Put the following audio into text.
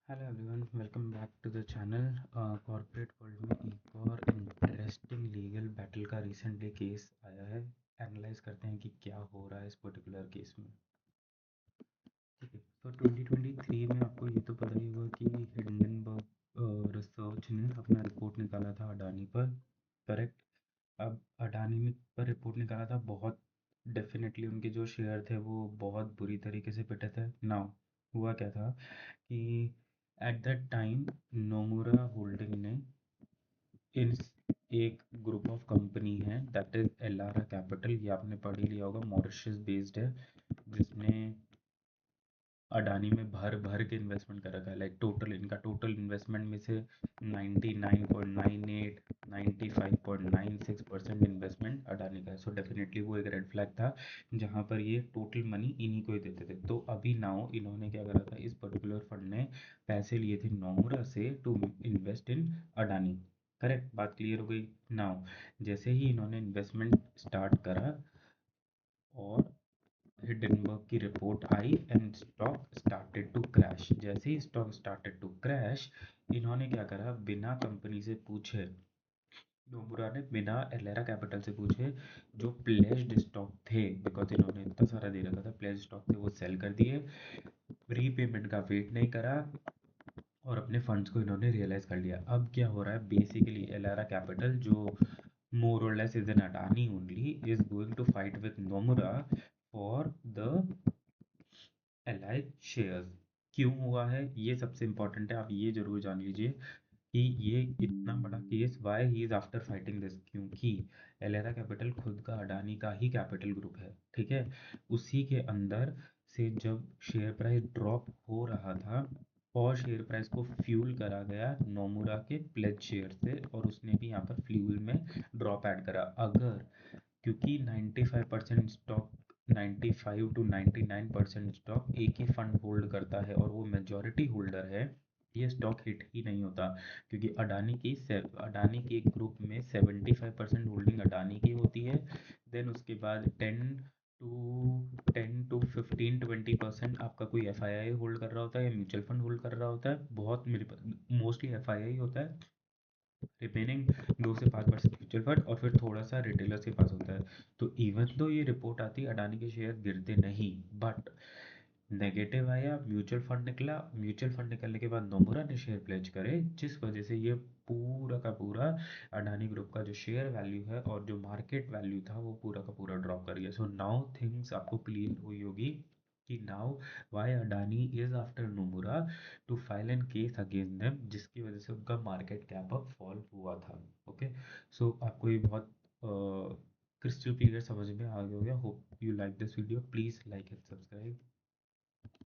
Hello everyone, welcome back to the channel. Corporate world में एक और इंटरेस्टिंग लीगल बैटल का रिसेंटली केस आया है। एनालाइज करते हैं कि क्या हो रहा है इस पर्टिकुलर केस में। ठीक है, तो 2023 में आपको ये तो पता ही होगा कि हिंडनबर्ग रिसर्च ने अपना रिपोर्ट निकाला था अडानी पर। करेक्ट। अब अडानी में पर रिपोर्ट निकाला था, बहुत डेफिनेटली उनके जो शेयर थे वो बहुत बुरी तरीके से पिटे थे। नाउ हुआ क्या था कि at that time Nomura holding ने इन एक ग्रुप ऑफ कंपनी है दैट इज एलारा कैपिटल, ये आपने पढ़ ही लिया होगा, मॉरिशस बेस्ड है, जिसने अडानी में भर भर के इन्वेस्टमेंट कर रखा है। लाइक टोटल इनका टोटल इन्वेस्टमेंट में से 99.98 95.96% इन्वेस्टमेंट अडानी का है। सो डेफिनेटली वो एक रेड फ्लैग था, जहाँ पर ये टोटल मनी इन्हीं को ही देते थे। तो अभी नाउ इन्होंने क्या करा था, इस पर्टिकुलर फंड ने पैसे लिए थे नोमुरा से to invest in Adani. Correct, बात क्लियर हो गई। नाउ जैसे ही इन्होंने इन्वेस्टमेंट स्टार्ट करा और हिंडनबर्ग की रिपोर्ट आई and stock started to crash. जैसे ही स्टॉक स्टार्टेड टू क्रैश, इन्होंने क्या करा, बिना कंपनी से पूछे, नोमुरा ने बिना एलेरा कैपिटल से पूछे जो प्लेज्ड स्टॉक थे, बिकॉज इन्होंने इतना सारा दे रखा था, प्लेज्ड स्टॉक थे वो सेल कर दिए, रीपेमेंट का वेट नहीं करा और अपने फंड्स को इन्होंने रियलाइज कर लिया। अब क्या हो रहा है, बेसिकली एलेरा कैपिटल जो more or less is an Adani only is going to fight with Nomura for the allied shares। क्यों हुआ है ये सबसे इम्पोर्टेंट है, आप ये जरूर जान लीजिए कि ये इतना बड़ा case why he is after fighting this, क्योंकि एलेरा कैपिटल खुद का अडानी का ही कैपिटल ग्रुप है। ठीक है, उसी के अंदर से जब शेयर प्राइस ड्रॉप हो रहा था और शेयर प्राइस को फ्यूल करा गया नोमुरा के प्लेज शेयर से, और उसने भी यहाँ पर फ्यूल में ड्रॉप ऐड करा। अगर क्योंकि 95% स्टॉक, 95 टू 99% स्टॉक एक ही फंड होल्ड करता है और वो मेजॉरिटी होल्डर है, ये स्टॉक हिट ही नहीं होता। क्योंकि अडानी के एक ग्रुप में 75% होल्डिंग अडानी की होती है, देन उसके बाद 10 टू 15 20% आपका कोई एफआईआई होल्ड कर रहा होता है या म्यूचुअल फंड होल्ड कर रहा होता है। बहुत मेरे मोस्टली एफआईआई होता है, रिमेनिंग 2 से 5% म्यूचुअल फंड और फिर थोड़ा सा रिटेलर्स के पास होता है। तो इवन तो ये रिपोर्ट आती है अडानी के शेयर गिरते नहीं, बट नेगेटिव आया, म्यूचुअल फंड निकला, म्यूचुअल फंड निकलने के बाद नोमुरा ने शेयर प्लेज करे, जिस वजह से ये पूरा का पूरा अडानी ग्रुप का जो शेयर वैल्यू है और जो मार्केट वैल्यू था वो पूरा का पूरा ड्रॉप कर गया। सो नाउ थिंग्स आपको क्लियर हुई होगी कि now why Adani is after Nomura to file an case against them, जिसकी वजह से उनका मार्केट कैप अप फॉल हुआ था। ओके, सो आपको ये बहुत क्रिस्टल क्लियर समझ में आ गया होगा। Hope you like this video, please like and subscribe.